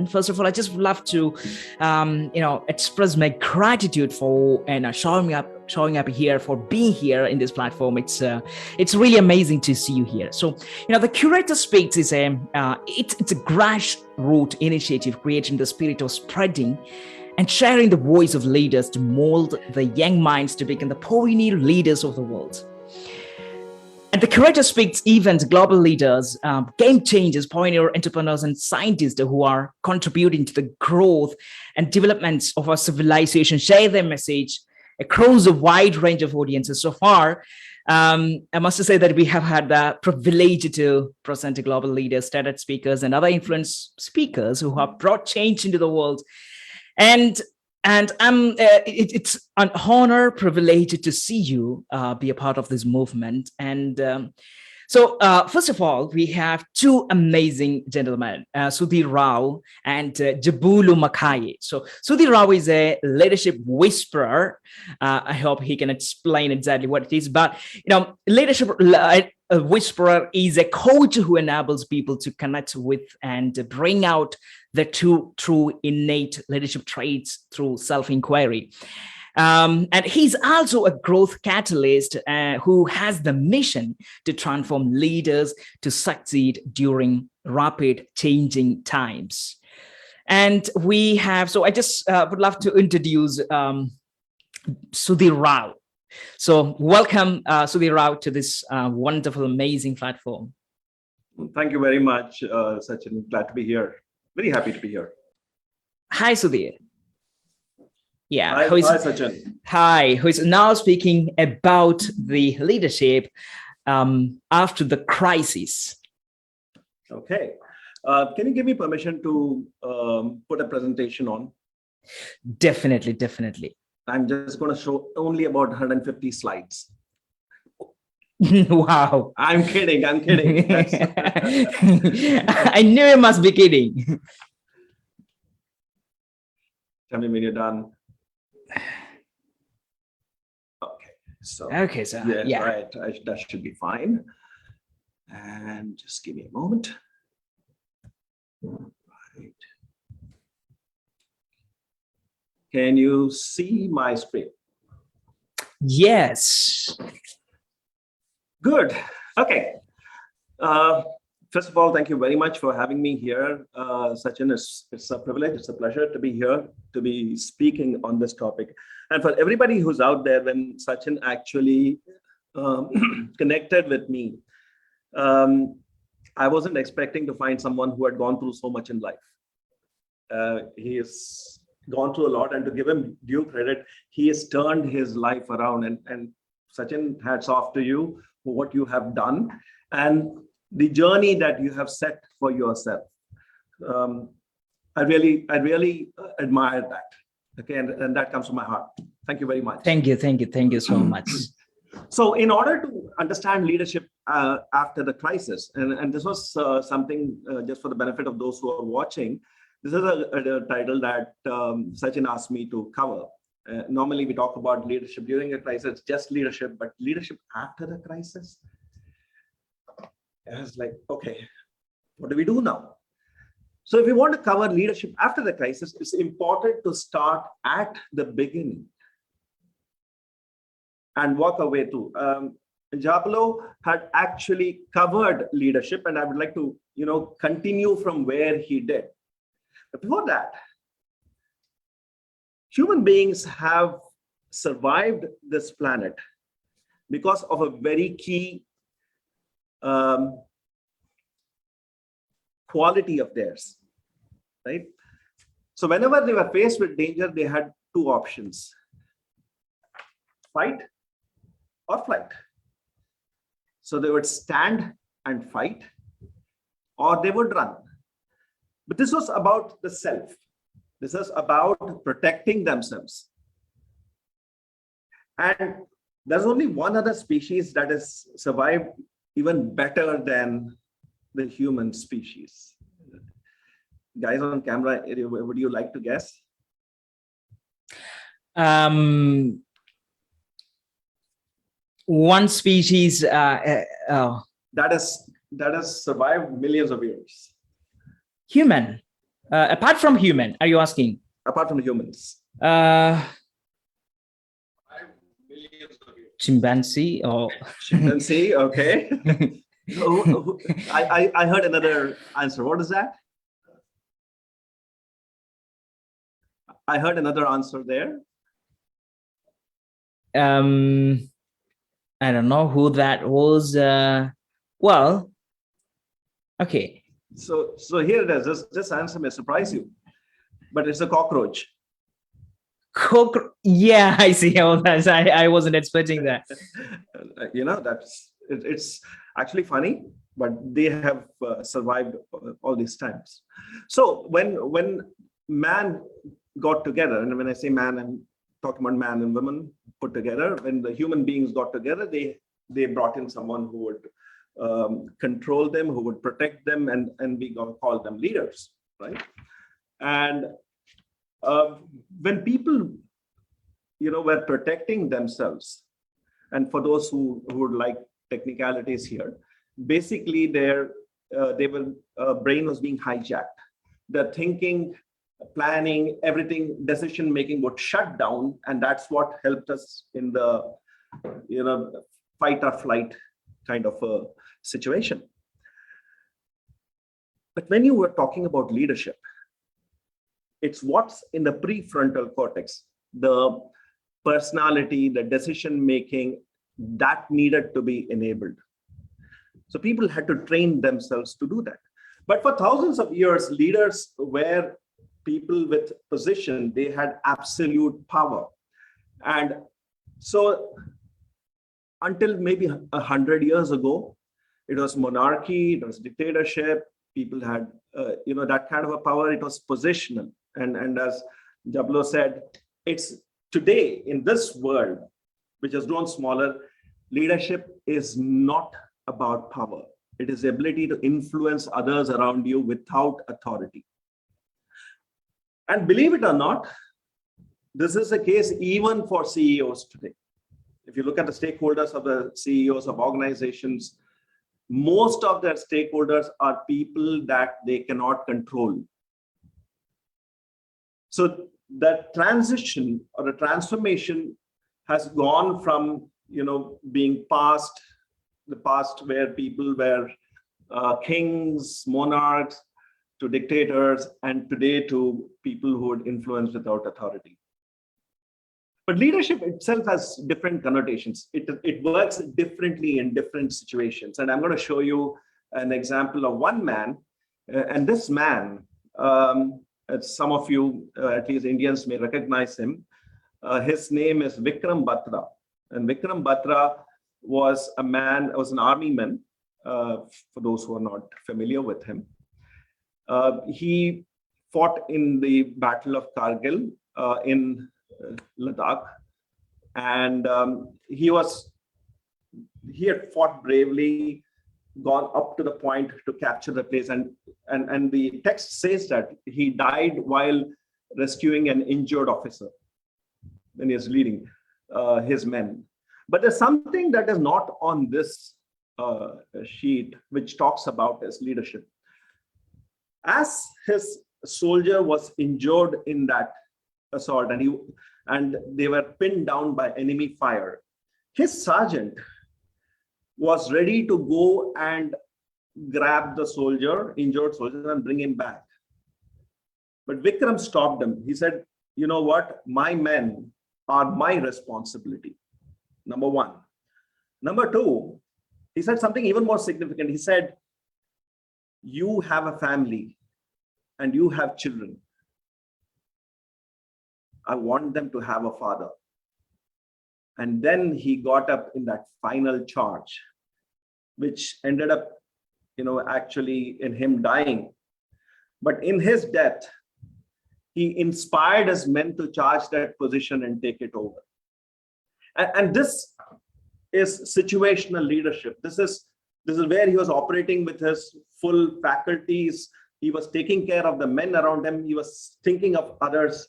First of all, I just would love to, express my gratitude for showing up here, for being here in this platform. It's really amazing to see you here. So, the Curator Speaks is it's a grassroots initiative creating the spirit of spreading and sharing the voice of leaders to mold the young minds to become the pioneer leaders of the world. At the Curator Speaks event, global leaders, game changers, pioneer entrepreneurs, and scientists who are contributing to the growth and developments of our civilization share their message across a wide range of audiences. So far, I must say that we have had the privilege to present global leaders, standard speakers, and other influence speakers who have brought change into the world. And it's an honor, privilege to see you be a part of this movement. And so first of all, we have two amazing gentlemen, Sudhir Rao and Jabulu Makai. So Sudhir Rao is a leadership whisperer. I hope he can explain exactly what it is. But, leadership whisperer is a coach who enables people to connect with and bring out the true innate leadership traits through self-inquiry. And he's also a growth catalyst who has the mission to transform leaders to succeed during rapid changing times. And we have, so I just would love to introduce Sudhir Rao. So welcome, Sudhir Rao, to this wonderful, amazing platform. Thank you very much, Sachin. Glad to be here. Very happy to be here. Hi, Sudhir. Yeah. Hi, Sachin. Hi, who is now speaking about the leadership after the crisis. Okay. Can you give me permission to put a presentation on? Definitely. I'm just going to show only about 150 slides. Wow. I'm kidding. I knew you must be kidding. Tell me when you're done. Okay, so yeah. Right. That should be fine. And just give me a moment. Right. Can you see my screen? Yes. Good. Okay. First of all, thank you very much for having me here. Sachin, it's a privilege, it's a pleasure to be here, to be speaking on this topic. And for everybody who's out there, when Sachin actually connected with me, I wasn't expecting to find someone who had gone through so much in life. He has gone through a lot, and to give him due credit, he has turned his life around. And Sachin, hats off to you for what you have done and the journey that you have set for yourself. I really admire that. Okay, and that comes from my heart. Thank you very much. Thank you so much. So in order to understand leadership after the crisis, and this was something just for the benefit of those who are watching, this is a title that Sachin asked me to cover. Normally we talk about leadership during a crisis, just leadership, but leadership after the crisis? And it's like, okay, what do we do now? So if we want to cover leadership after the crisis, it's important to start at the beginning and work our way through. Jabulu had actually covered leadership, and I would like to, continue from where he did. But before that, human beings have survived this planet because of a very key quality of theirs, right? So whenever they were faced with danger, they had two options: fight or flight. So they would stand and fight, or they would run. But this was about the self. This is about protecting themselves. And there's only one other species that has survived even better than the human species. Guys on camera, would you like to guess? One species that has survived millions of years. Human. Apart from human, are you asking? Apart from humans. Chimpanzee or Chimpanzee, okay. I heard another answer. What is that? I heard another answer there. I don't know who that was. Well, okay. So here it is. This answer may surprise you, but it's a cockroach. Yeah, I see. Oh, I wasn't expecting that. It's actually funny, but they have survived all these times. So when man got together, and when I say man, I'm talking about man and women put together. When the human beings got together, they brought in someone who would control them, who would protect them, and we call them leaders, right? And when people, were protecting themselves, and for those who would like technicalities here, basically their brain was being hijacked. The thinking, planning, everything, decision making would shut down, and that's what helped us in the fight or flight kind of a situation. But when you were talking about leadership, it's what's in the prefrontal cortex, the personality, the decision making, that needed to be enabled. So people had to train themselves to do that. But for thousands of years, leaders were people with position. They had absolute power. And so until maybe 100 years ago, it was monarchy, it was dictatorship. People had, that kind of a power. It was positional. And as Jabulu said, it's today in this world, which has grown smaller, leadership is not about power. It is the ability to influence others around you without authority. And believe it or not, this is the case even for CEOs today. If you look at the stakeholders of the CEOs of organizations, most of their stakeholders are people that they cannot control. So that transition or the transformation has gone from, being the past where people were kings, monarchs, to dictators, and today to people who would influence without authority. But leadership itself has different connotations. It works differently in different situations. And I'm going to show you an example of one man. And this man, some of you, at least Indians, may recognize him. His name is Vikram Batra. And Vikram Batra was an army man, for those who are not familiar with him. He fought in the Battle of Kargil in Ladakh, and he had fought bravely, gone up to the point to capture the place, and the text says that he died while rescuing an injured officer when he was leading his men. But there's something that is not on this sheet which talks about his leadership. As his soldier was injured in that assault, and they were pinned down by enemy fire, his sergeant was ready to go and grab the injured soldier, and bring him back. But Vikram stopped him. He said, "You know what? My men are my responsibility." Number one. Number two, he said something even more significant. He said, "You have a family and you have children. I want them to have a father." And then he got up in that final charge, which ended up, actually in him dying. But in his death, he inspired his men to charge that position and take it over. And this is situational leadership. This is where he was operating with his full faculties. He was taking care of the men around him. He was thinking of others.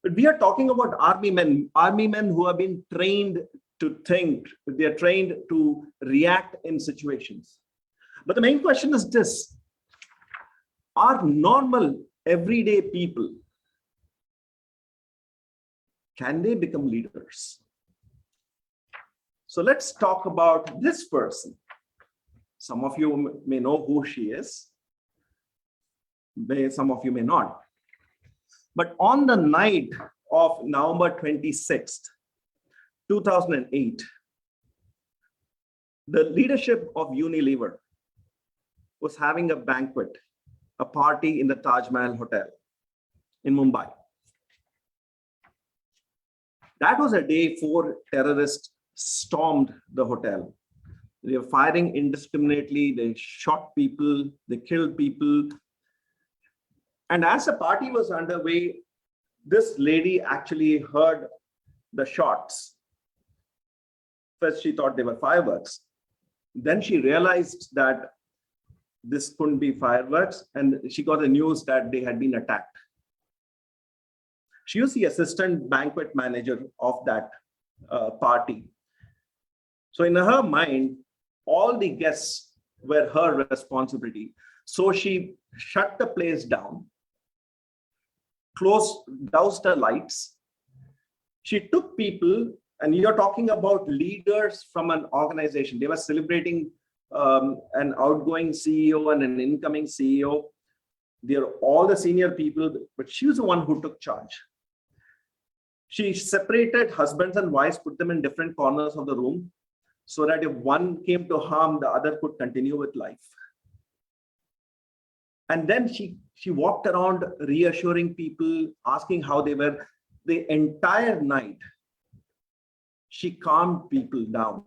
But we are talking about army men who have been trained to think. They are trained to react in situations. But the main question is this: Are normal, everyday people, can they become leaders? So let's talk about this person. Some of you may know who she is. Some of you may not. But on the night of November 26th, 2008, the leadership of Unilever was having a banquet, a party in the Taj Mahal Hotel in Mumbai. That was a day 4 terrorists stormed the hotel. They were firing indiscriminately. They shot people. They killed people. And as the party was underway, this lady actually heard the shots. First, she thought they were fireworks. Then she realized that this couldn't be fireworks, and she got the news that they had been attacked. She was the assistant banquet manager of that party. So in her mind, all the guests were her responsibility. So she shut the place down, doused the lights. She took people, and you're talking about leaders from an organization. They were celebrating an outgoing CEO and an incoming CEO. They're all the senior people, but she was the one who took charge. She separated husbands and wives, put them in different corners of the room, so that if one came to harm, the other could continue with life. And then she walked around reassuring people, asking how they were. The entire night, she calmed people down.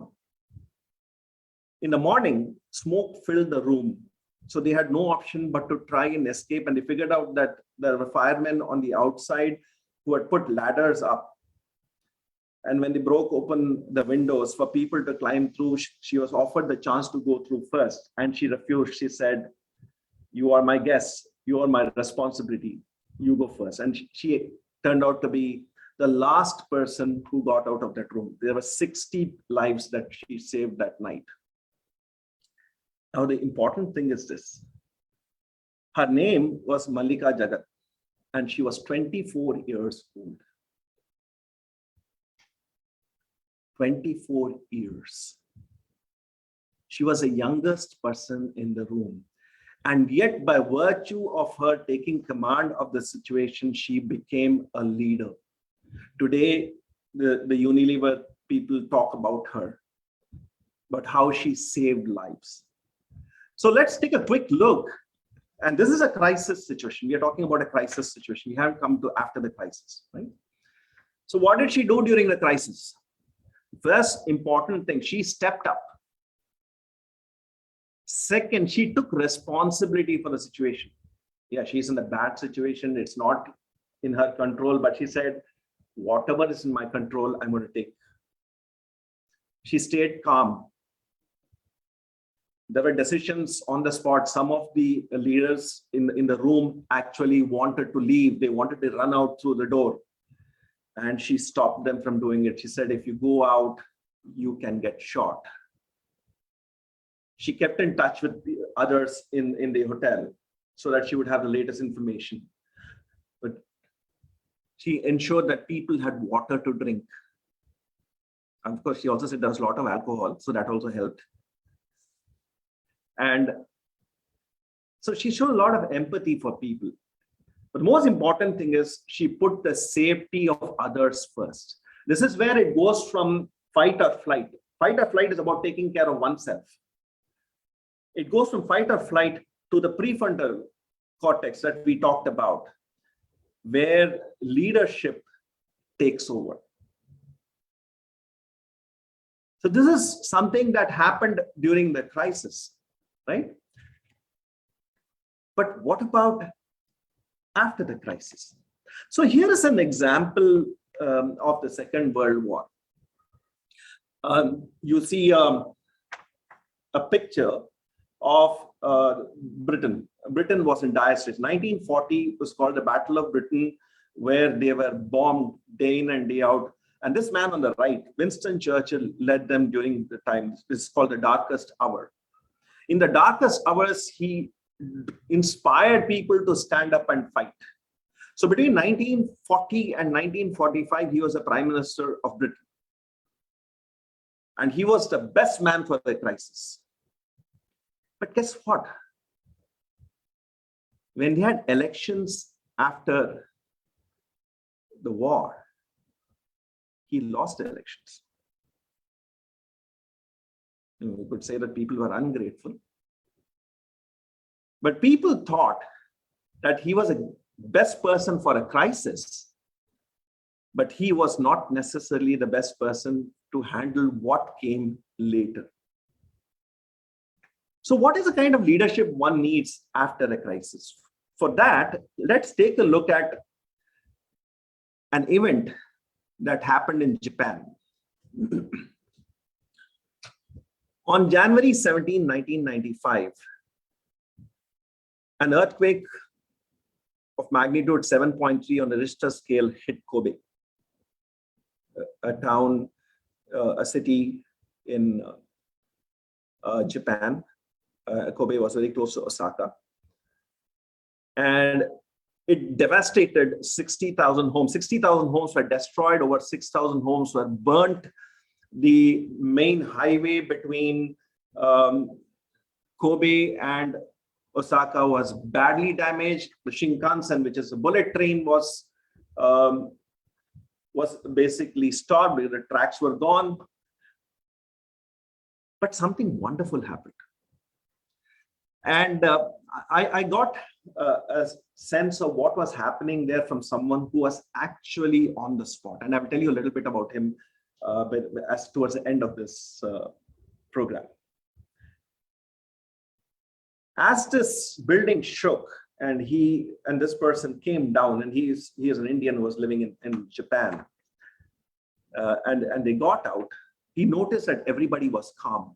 In the morning, smoke filled the room. So they had no option but to try and escape. And they figured out that there were firemen on the outside who had put ladders up. And when they broke open the windows for people to climb through, she was offered the chance to go through first. And she refused. She said, "You are my guests. You are my responsibility. You go first." And she turned out to be the last person who got out of that room. There were 60 lives that she saved that night. Now, the important thing is this. Her name was Mallika Jagat, and she was 24 years old. 24 years. She was the youngest person in the room. And yet, by virtue of her taking command of the situation, she became a leader. Today, the Unilever people talk about her, but how she saved lives. So let's take a quick look. And this is a crisis situation. We are talking about a crisis situation. We haven't come to after the crisis, right? So what did she do during the crisis? First important thing, she stepped up. Second, she took responsibility for the situation. Yeah, she's in a bad situation. It's not in her control, but she said, whatever is in my control, I'm going to take. She stayed calm. There were decisions on the spot. Some of the leaders in the room actually wanted to leave. They wanted to run out through the door. And she stopped them from doing it. She said, if you go out, you can get shot. She kept in touch with the others in the hotel so that she would have the latest information. But she ensured that people had water to drink. And of course, she also said there was a lot of alcohol, so that also helped. And so she showed a lot of empathy for people. But the most important thing is she put the safety of others first. This is where it goes from fight or flight. Fight or flight is about taking care of oneself. It goes from fight or flight to the prefrontal cortex that we talked about, where leadership takes over. So this is something that happened during the crisis, right? But what about after the crisis? So here is an example of the Second World War. You see a picture of Britain. Britain was in dire straits. 1940 was called the Battle of Britain, where they were bombed day in and day out. And this man on the right, Winston Churchill, led them during the time. This is called the darkest hour. In the darkest hours, he inspired people to stand up and fight. So between 1940 and 1945, he was the Prime Minister of Britain. And he was the best man for the crisis. But guess what? When they had elections after the war, he lost the elections. And we could say that people were ungrateful. But people thought that he was a best person for a crisis, but he was not necessarily the best person to handle what came later. So what is the kind of leadership one needs after a crisis? For that, let's take a look at an event that happened in Japan. On January 17, 1995, an earthquake of magnitude 7.3 on the Richter scale hit Kobe, a town, a city in Japan. Kobe was very close to Osaka. And it devastated 60,000 homes. 60,000 homes were destroyed. Over 6,000 homes were burnt. The main highway between Kobe and Osaka was badly damaged. The Shinkansen, which is a bullet train, was basically stopped. The tracks were gone. But something wonderful happened. And I got a sense of what was happening there from someone who was actually on the spot. And I will tell you a little bit about him as towards the end of this program. As this building shook and this person came down, and he is an Indian who was living in Japan, and they got out, he noticed that everybody was calm.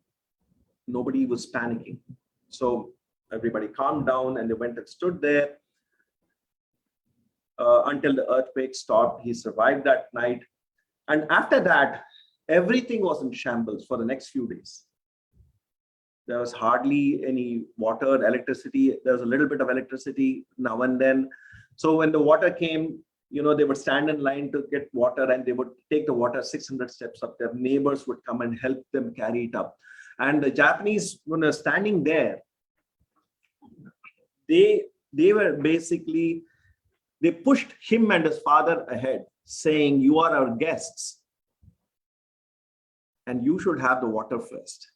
Nobody was panicking. So everybody calmed down and they went and stood there until the earthquake stopped. He survived that night. And after that, everything was in shambles for the next few days. There was hardly any water, electricity. There was a little bit of electricity now and then. So when the water came, they would stand in line to get water, and they would take the water 600 steps up. Their neighbors would come and help them carry it up. And the Japanese, when they're standing there, they were basically, they pushed him and his father ahead, saying, "You are our guests, and you should have the water first."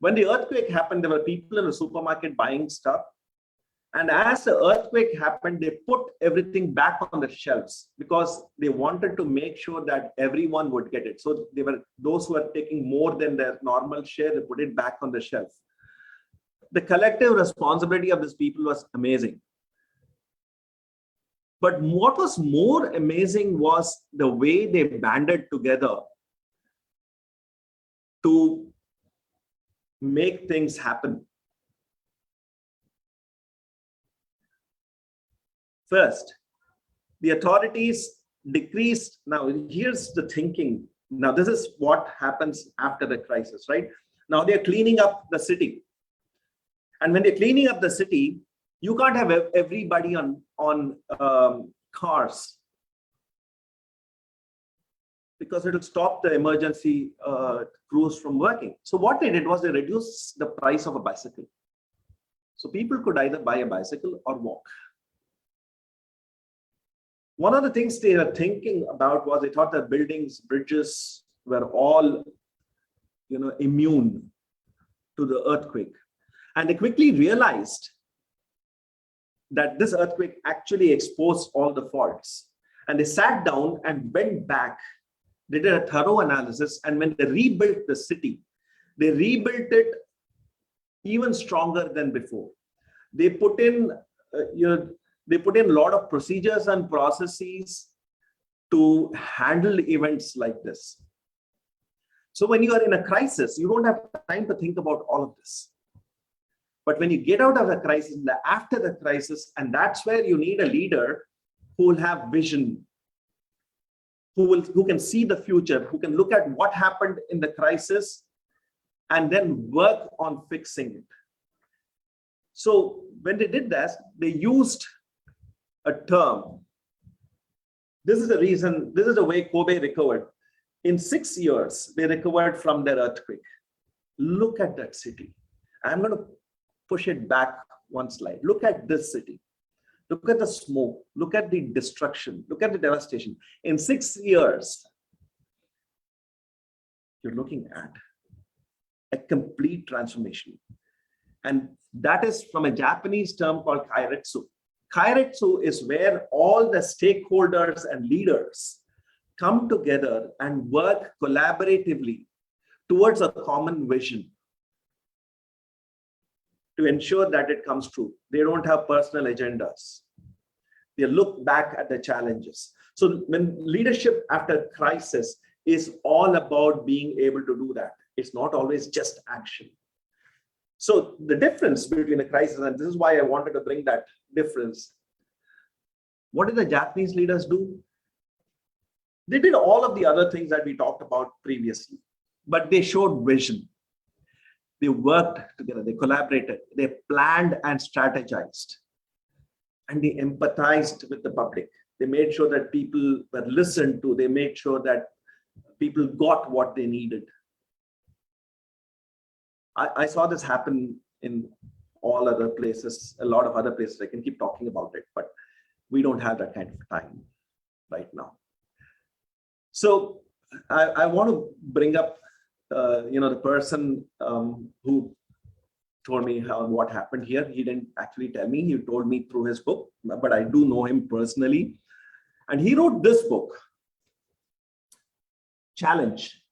When the earthquake happened, there were people in the supermarket buying stuff. And as the earthquake happened, they put everything back on the shelves because they wanted to make sure that everyone would get it. So they were those who were taking more than their normal share, they put it back on the shelf. The collective responsibility of these people was amazing. But what was more amazing was the way they banded together to make things happen. First, the authorities decreased. Now, here's the thinking. Now, this is what happens after the crisis, right? Now, they're cleaning up the city. And when they're cleaning up the city, you can't have everybody on cars because it'll stop the emergency crews from working. So what they did was they reduced the price of a bicycle. So people could either buy a bicycle or walk. One of the things they were thinking about was they thought that buildings, bridges were all, immune to the earthquake. And they quickly realized that this earthquake actually exposed all the faults. And they sat down and went back. They did a thorough analysis. And when they rebuilt the city, they rebuilt it even stronger than before. They put in, they put in a lot of procedures and processes to handle events like this. So when you are in a crisis, you don't have time to think about all of this. But when you get out of the crisis, after the crisis, and that's where you need a leader who will have vision, who can see the future, who can look at what happened in the crisis and then work on fixing it. So when they did that, they used a term. This is the reason, this is the way Kobe recovered. In 6 years, they recovered from their earthquake. Look at that city. I'm going to push it back one slide. Look at this city. Look at the smoke. Look at the destruction. Look at the devastation. In 6 years, you're looking at a complete transformation. And that is from a Japanese term called Kairitsu. Kairitsu is where all the stakeholders and leaders come together and work collaboratively towards a common vision to ensure that it comes true. They don't have personal agendas. They look back at the challenges. So when leadership after crisis is all about being able to do that, it's not always just action. So the difference between a crisis, and this is why I wanted to bring that difference. What did the Japanese leaders do? They did all of the other things that we talked about previously, but they showed vision. They worked together, they collaborated, they planned and strategized, and they empathized with the public. They made sure that people were listened to. They made sure that people got what they needed. I saw this happen in all other places, a lot of other places. I can keep talking about it, but we don't have that kind of time right now. So I want to bring up, the person who told me what happened here. He didn't actually tell me. He told me through his book, but I do know him personally. And he wrote this book, Challenge.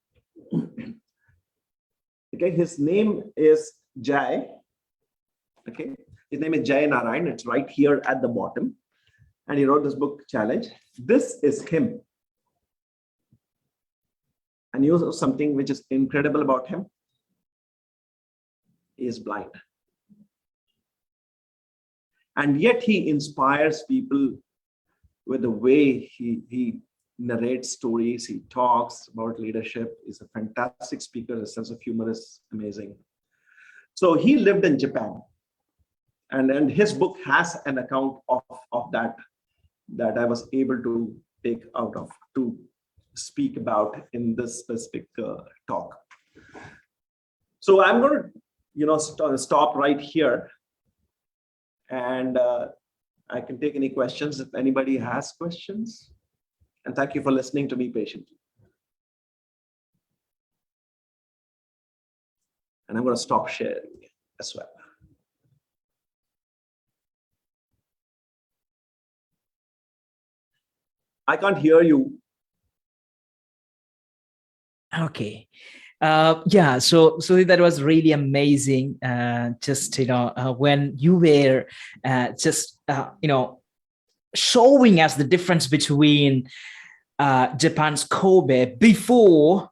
Okay, his name is Jai. Okay, his name is Jai Narayan. It's right here at the bottom. And he wrote this book, Challenge. This is him. And you know something which is incredible about him? He is blind. And yet he inspires people with the way he narrates stories, he talks about leadership. He's a fantastic speaker. His sense of humor is amazing. So he lived in Japan. And his book has an account of that I was able to take out of to speak about in this specific talk. So I'm going to stop right here, and I can take any questions if anybody has questions. And thank you for listening to me patiently. And I'm going to stop sharing as well. I can't hear you. Okay. Yeah, so that was really amazing. Just when you were showing us the difference between Japan's Kobe before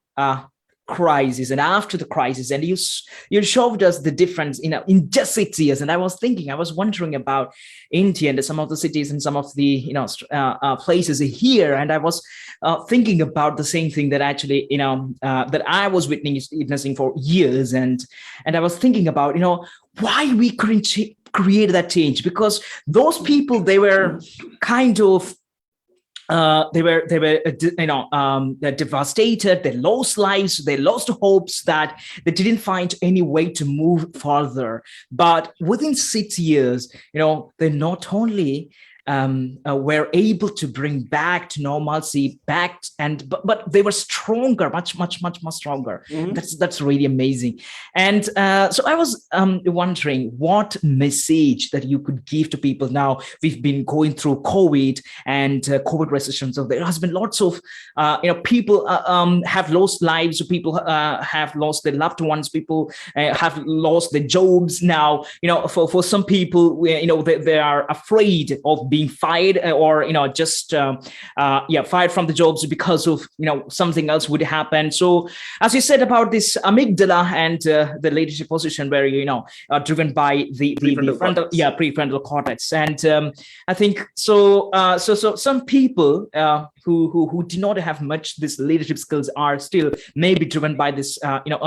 crisis and after the crisis, and you showed us the difference in just 6 years. And I was wondering about India and some of the cities and some of the places here, and I was thinking about the same thing that actually that I was witnessing for years, and I was thinking about why we couldn't create that change, because those people, they were kind of they're devastated. They lost lives. They lost hopes, that they didn't find any way to move further. But within 6 years, they not only were able to bring back to normalcy, but they were stronger, much stronger. Mm-hmm. That's really amazing. And so I was wondering what message that you could give to people now. We've been going through COVID and COVID recession, so there has been lots of people have lost lives, people have lost their loved ones, people have lost their jobs now. For some people, they are afraid of being fired or just fired from the jobs because of something else would happen. So as you said about this amygdala and the leadership position where driven by the frontal prefrontal cortex, and I think so some people who do not have much this leadership skills are still maybe driven by this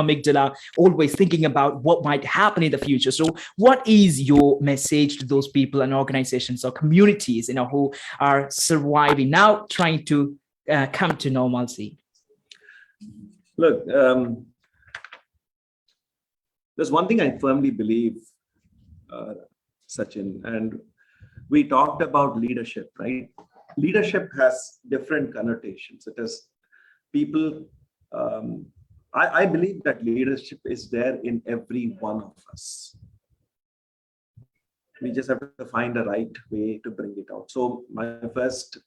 amygdala, always thinking about what might happen in the future. So what is your message to those people and organizations or communities who are surviving now, trying to come to normalcy? Look, there's one thing I firmly believe, Sachin, and we talked about leadership, right? Leadership has different connotations. It is people. I believe that leadership is there in every one of us. We just have to find the right way to bring it out. So my first,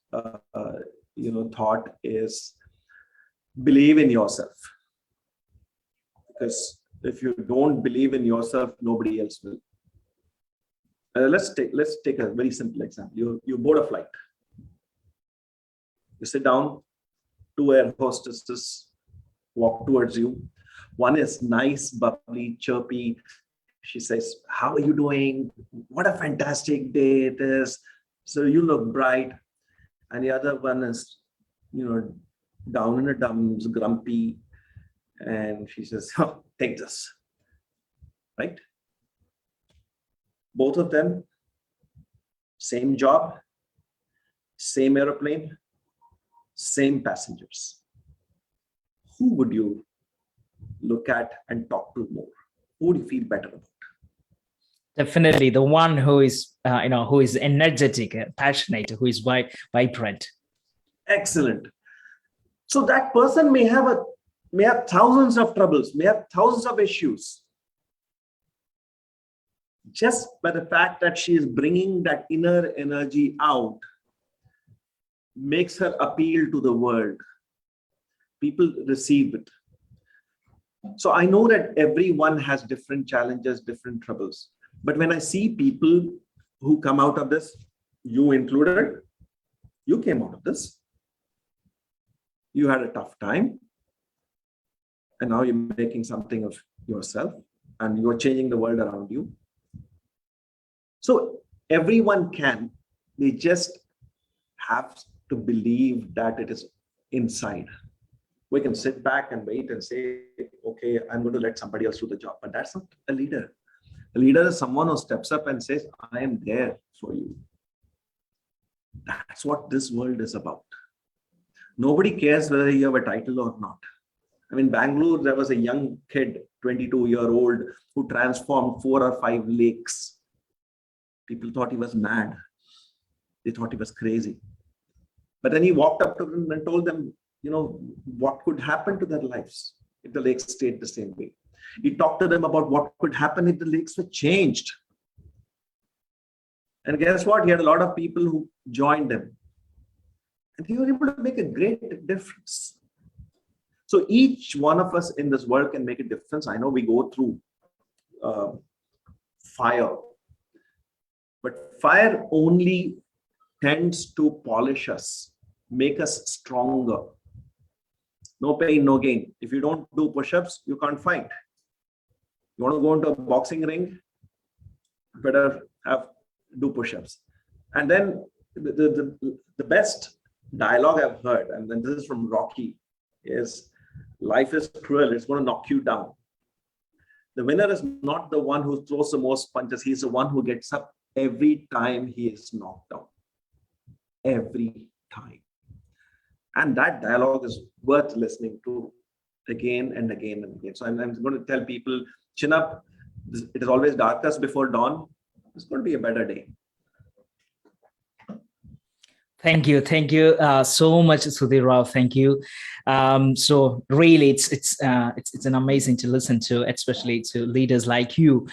thought is believe in yourself. Because if you don't believe in yourself, nobody else will. Let's take a very simple example. You board a flight. You sit down, two air hostesses walk towards you. One is nice, bubbly, chirpy. She says, "How are you doing? What a fantastic day it is. So you look bright." And the other one is, down in the dumps, grumpy. And she says, "Oh, take this." Right? Both of them, same job, same airplane, same passengers. Who would you look at and talk to more? Who would you feel better about? Definitely the one who is, who is energetic, passionate, who is vibrant. Excellent. So that person may have thousands of troubles, may have thousands of issues. Just by the fact that she is bringing that inner energy out makes her appeal to the world. People receive it. So I know that everyone has different challenges, different troubles. But when I see people who come out of this, you included, you came out of this. You had a tough time. And now you're making something of yourself and you're changing the world around you. So everyone can, they just have to believe that it is inside. We can sit back and wait and say, okay, I'm going to let somebody else do the job. But that's not a leader. A leader is someone who steps up and says, I am there for you. That's what this world is about. Nobody cares whether you have a title or not. I mean, Bangalore, there was a young kid, 22-year-old, who transformed 4 or 5 lakes. People thought he was mad. They thought he was crazy. But then he walked up to them and told them, what could happen to their lives if the lakes stayed the same way. He talked to them about what could happen if the lakes were changed. And guess what? He had a lot of people who joined him. And he was able to make a great difference. So each one of us in this world can make a difference. I know we go through fire, but fire only tends to polish us, make us stronger. No pain, no gain. If you don't do push-ups, you can't fight. You want to go into a boxing ring, better do push-ups. And then the best dialogue I've heard, and then this is from Rocky, is life is cruel. It's going to knock you down. The winner is not the one who throws the most punches. He's the one who gets up every time he is knocked down. Every time. And that dialogue is worth listening to again and again and again. So I'm going to tell people, chin up. It is always darkest before dawn. It's going to be a better day. Thank you so much, Sudhir Rao. Thank you. So really, it's an amazing to listen to, especially to leaders like you.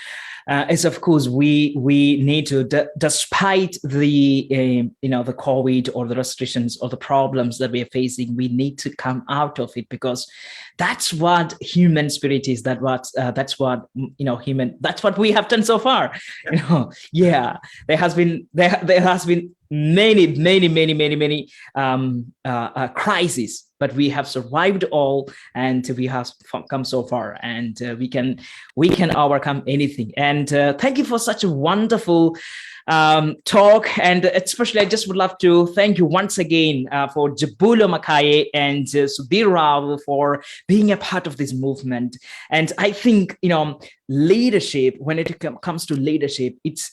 As of course we need to, despite the the COVID or the restrictions or the problems that we are facing, we need to come out of it, because that's what human spirit is. That's what human. That's what we have done so far. Yeah, there has been many crises, but we have survived all, and we have come so far, and we can overcome anything. And thank you for such a wonderful talk. And especially, I just would love to thank you once again for Jabulu, Makai, and Sudhir Rao for being a part of this movement. And I think, leadership, when it comes to leadership, it's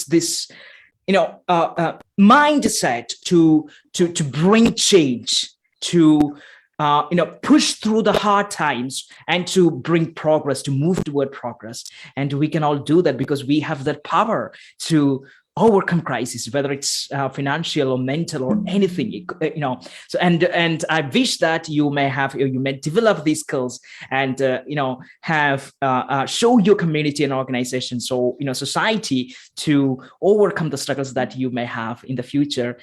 this mindset to bring change, to push through the hard times, and to bring progress, to move toward progress. And we can all do that because we have that power to overcome crisis, whether it's financial or mental or anything. So and I wish that you may develop these skills, and have show your community and organization, so society, to overcome the struggles that you may have in the future.